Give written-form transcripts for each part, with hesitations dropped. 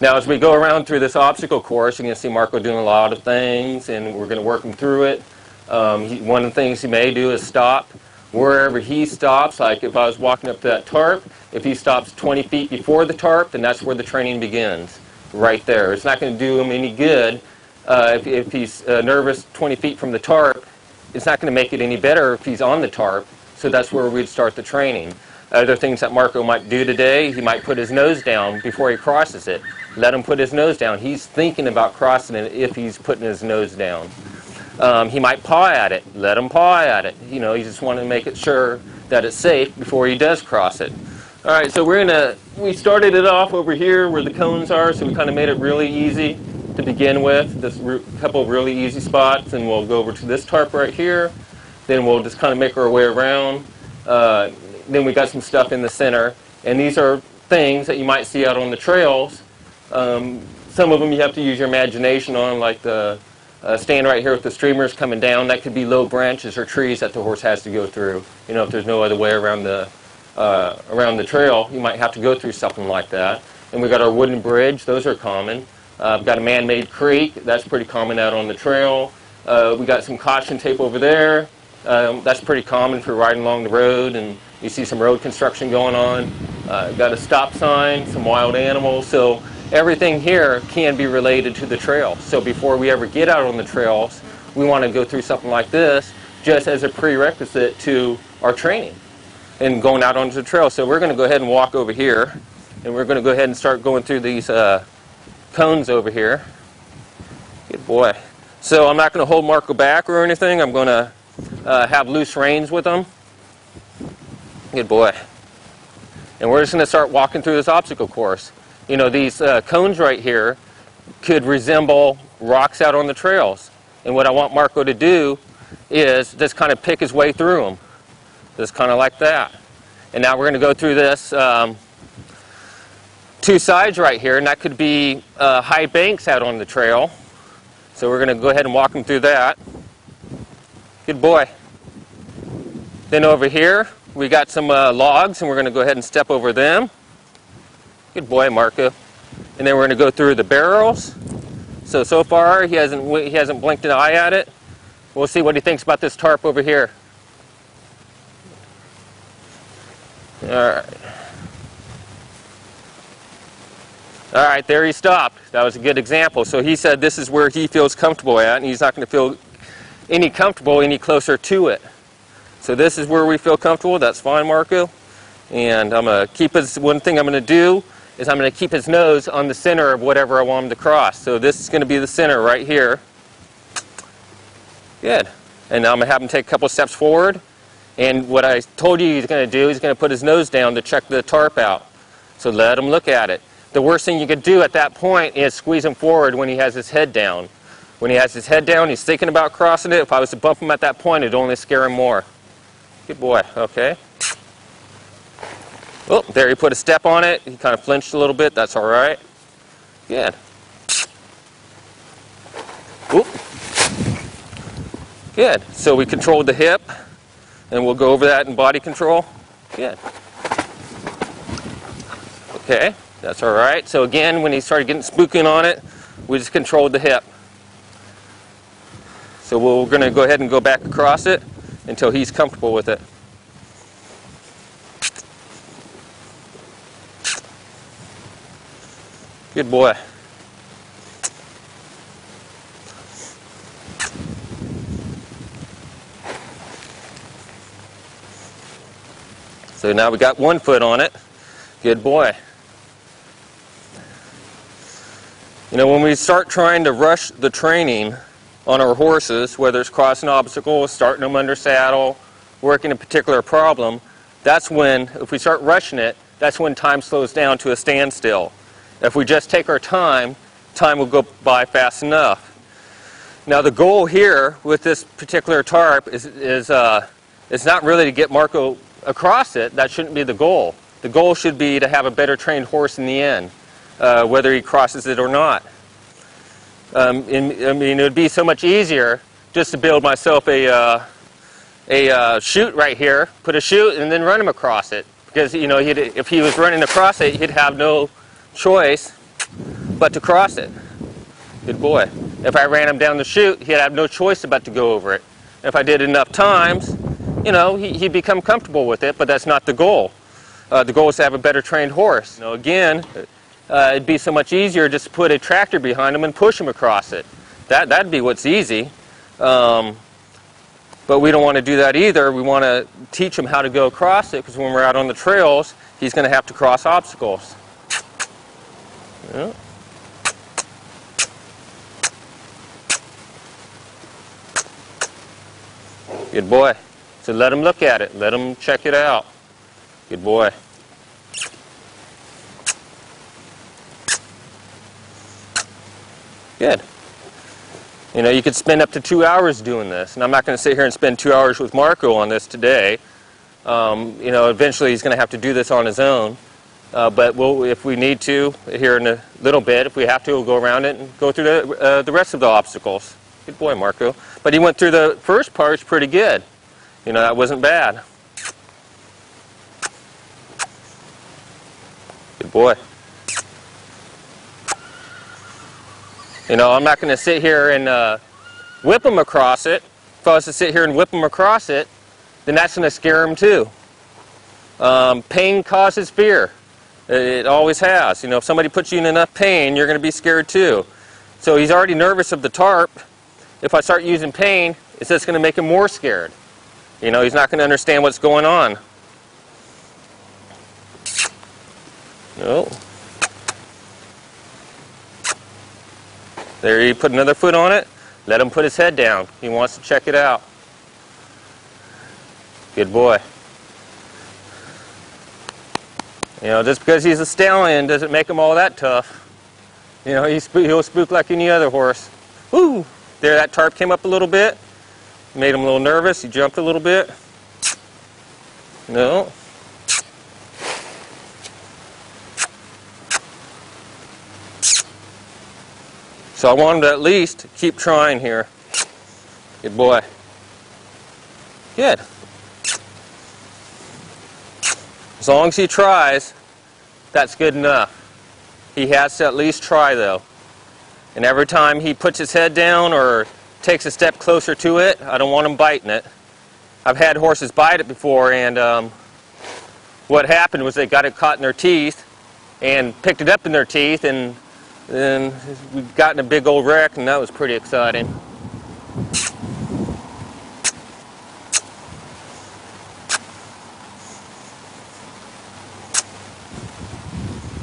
Now, as we go around through this obstacle course, you're going to see Marco doing a lot of things, and we're going to work him through it. One of the things he may do is stop. Wherever he stops, like if I was walking up to that tarp, if he stops 20 feet before the tarp, then that's where the training begins, right there. It's not going to do him any good if he's nervous 20 feet from the tarp. It's not going to make it any better if he's on the tarp, so that's where we'd start the training. Other things that Marco might do today, he might put his nose down before he crosses it. Let him put his nose down. He's thinking about crossing it if he's putting his nose down. He might paw at it. Let him paw at it. You know, you just want to make it sure that it's safe before he does cross it. All right, so we started it off over here where the cones are, so we kind of made it really easy to begin with. This couple of really easy spots, and we'll go over to this tarp right here. Then we'll just kind of make our way around. Then we got some stuff in the center, and these are things that you might see out on the trails. Some of them you have to use your imagination on, like the stand right here with the streamers coming down. That could be low branches or trees that the horse has to go through. You know, if there's no other way around the trail, you might have to go through something like that. And we got our wooden bridge. Those are common. We've got a man-made creek. That's pretty common out on the trail. We got some caution tape over there. That's pretty common for riding along the road, and you see some road construction going on. Got a stop sign, some wild animals. So everything here can be related to the trail. So before we ever get out on the trails, we want to go through something like this just as a prerequisite to our training and going out onto the trail. So we're going to go ahead and walk over here, and we're going to go ahead and start going through these cones over here. Good boy. So I'm not going to hold Marco back or anything. I'm going to have loose reins with him. Good boy. And we're just going to start walking through this obstacle course. You know, these cones right here could resemble rocks out on the trails. And what I want Marco to do is just kind of pick his way through them. Just kind of like that. And now we're going to go through this two sides right here, and that could be high banks out on the trail. So we're going to go ahead and walk him through that. Good boy. Then over here, we got some logs, and we're going to go ahead and step over them. Good boy, Marco. And then we're going to go through the barrels. So far, he hasn't blinked an eye at it. We'll see what he thinks about this tarp over here. All right. All right, there he stopped. That was a good example. So he said this is where he feels comfortable at, and he's not going to feel any comfortable any closer to it. So this is where we feel comfortable. That's fine, Marco. And I'm going to keep his, one thing I'm going to do is I'm going to keep his nose on the center of whatever I want him to cross. So this is going to be the center right here. Good. And now I'm going to have him take a couple steps forward. And what I told you he's going to do, he's going to put his nose down to check the tarp out. So let him look at it. The worst thing you could do at that point is squeeze him forward when he has his head down. When he has his head down, he's thinking about crossing it. If I was to bump him at that point, it'd only scare him more. Good boy. Okay. Oh, there he put a step on it. He kind of flinched a little bit. That's all right. Good. Oop. Good. So we controlled the hip, and we'll go over that in body control. Good. Okay. That's all right. So again, when he started getting spooking on it, we just controlled the hip. So we're going to go ahead and go back across it until he's comfortable with it. Good boy. So now we got one foot on it. Good boy. You know, when we start trying to rush the training on our horses, whether it's crossing obstacles, starting them under saddle, working a particular problem, that's when, if we start rushing it, that's when time slows down to a standstill. If we just take our time, time will go by fast enough. Now the goal here with this particular tarp is not really to get Marco across it. That shouldn't be the goal. The goal should be to have a better trained horse in the end, whether he crosses it or not. I mean, it would be so much easier just to build myself a chute right here, put a chute, and then run him across it. Because, you know, if he was running across it, he'd have no choice but to cross it. Good boy. If I ran him down the chute, he'd have no choice but to go over it. If I did it enough times, you know, he'd become comfortable with it, but that's not the goal. The goal is to have a better trained horse. You know, again, it'd be so much easier just to put a tractor behind him and push him across it. That'd be what's easy. But we don't want to do that either. We want to teach him how to go across it, because when we're out on the trails, he's going to have to cross obstacles. Yeah. Good boy. So let him look at it. Let him check it out. Good boy. Good. You know, you could spend up to 2 hours doing this, and I'm not going to sit here and spend 2 hours with Marco on this today. You know, eventually he's going to have to do this on his own, but if we need to, here in a little bit, if we have to, we'll go around it and go through the rest of the obstacles. Good boy, Marco. But he went through the first parts pretty good. You know, that wasn't bad. Good boy. You know, I'm not going to sit here and whip him across it. If I was to sit here and whip him across it, then that's going to scare him too. Pain causes fear. It always has. You know, if somebody puts you in enough pain, you're going to be scared too. So he's already nervous of the tarp. If I start using pain, it's just going to make him more scared. You know, he's not going to understand what's going on. No. There, you put another foot on it. Let him put his head down. He wants to check it out. Good boy. You know, just because he's a stallion doesn't make him all that tough. You know, he'll spook like any other horse. Woo! There, that tarp came up a little bit. Made him a little nervous. He jumped a little bit. No. So I want him to at least keep trying here. Good boy. Good. As long as he tries, that's good enough. He has to at least try though. And every time he puts his head down or takes a step closer to it, I don't want him biting it. I've had horses bite it before, and what happened was they got it caught in their teeth and picked it up in their teeth, and then we've gotten a big old wreck, and that was pretty exciting.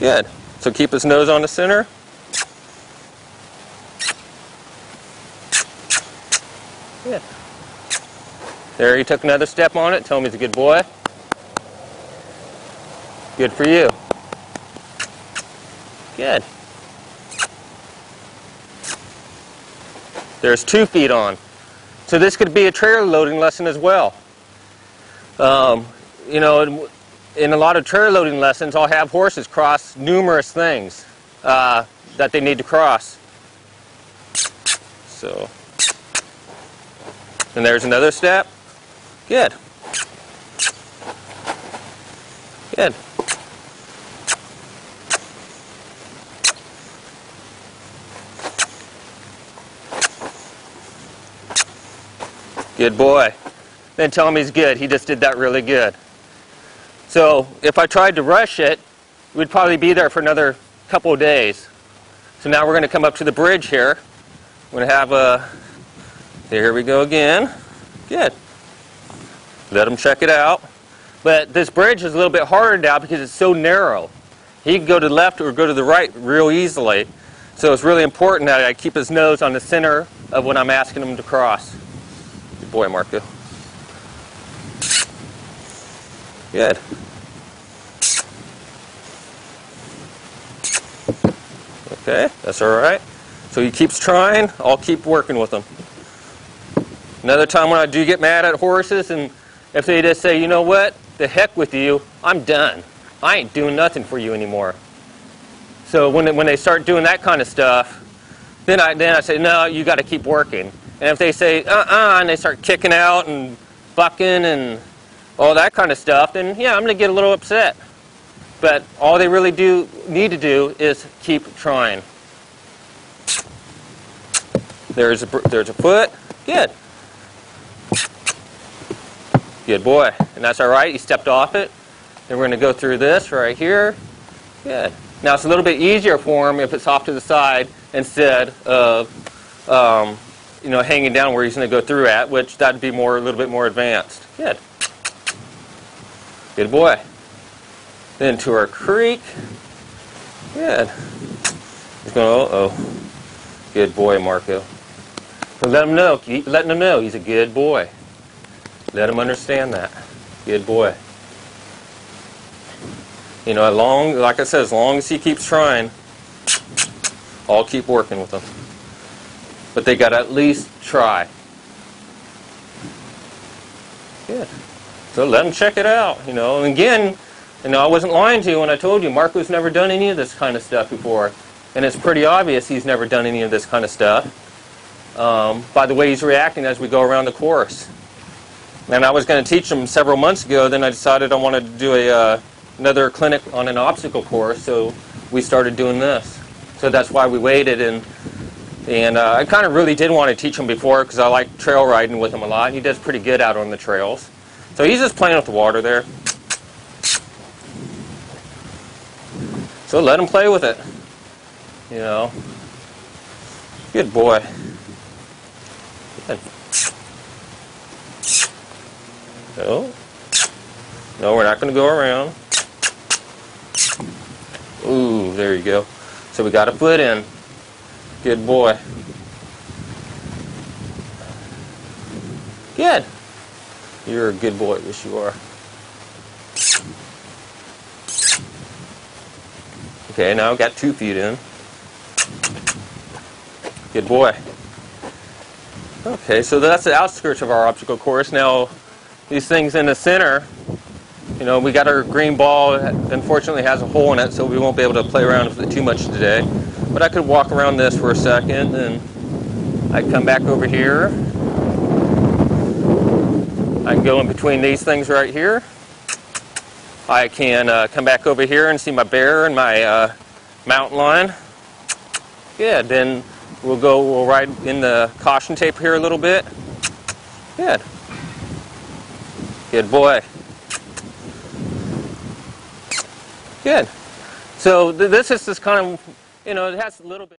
Good. So keep his nose on the center. Good. There, he took another step on it. Tell him he's a good boy. Good for you. Good. There's 2 feet on. So this could be a trailer loading lesson as well. You know, in a lot of trailer loading lessons, I'll have horses cross numerous things that they need to cross. So, and there's another step. Good. Good. Good boy. Then tell him he's good. He just did that really good. So if I tried to rush it, we'd probably be there for another couple of days. So now we're going to come up to the bridge here. We're going to have a... There we go again. Good. Let him check it out. But this bridge is a little bit harder now because it's so narrow. He can go to the left or go to the right real easily. So it's really important that I keep his nose on the center of what I'm asking him to cross. Good boy, Marco. Good. Okay, that's all right. So he keeps trying. I'll keep working with him. Another time when I do get mad at horses, and if they just say, you know what, the heck with you, I'm done. I ain't doing nothing for you anymore. So when they start doing that kind of stuff, then I say, no, you got to keep working. And if they say, and they start kicking out and bucking and all that kind of stuff, then yeah, I'm going to get a little upset. But all they really need to do is keep trying. There's a foot. Good. Good boy. And that's all right. He stepped off it. Then we're going to go through this right here. Good. Now it's a little bit easier for him if it's off to the side instead of hanging down where he's going to go through at, which that'd be a little bit more advanced. Good. Good boy. Then to our creek. Good. He's going, uh-oh. Good boy, Marco. But let him know. Keep letting him know he's a good boy. Let him understand that. Good boy. You know, like I said, as long as he keeps trying, I'll keep working with him. But they got to at least try. Good. So let him check it out. You know, and again, I wasn't lying to you when I told you Marco's never done any of this kind of stuff before. And it's pretty obvious he's never done any of this kind of stuff by the way he's reacting as we go around the course. And I was going to teach him several months ago, then I decided I wanted to do another clinic on an obstacle course, so we started doing this. So that's why we waited, and I kind of really did want to teach him before because I like trail riding with him a lot. He does pretty good out on the trails. So he's just playing with the water there. So let him play with it. You know. Good boy. Good. No, we're not going to go around. Ooh, there you go. So we got a foot in. Good boy. Good. You're a good boy. Yes, you are. Okay, now I've got 2 feet in. Good boy. Okay, so that's the outskirts of our obstacle course. Now, these things in the center, we got our green ball. It unfortunately has a hole in it, so we won't be able to play around with it too much today. But I could walk around this for a second, and I'd come back over here. I can go in between these things right here. I can come back over here and see my bear and my mountain lion. Good. Then we'll ride in the caution tape here a little bit. Good. Good boy. Good. So this is just kind of, it has a little bit.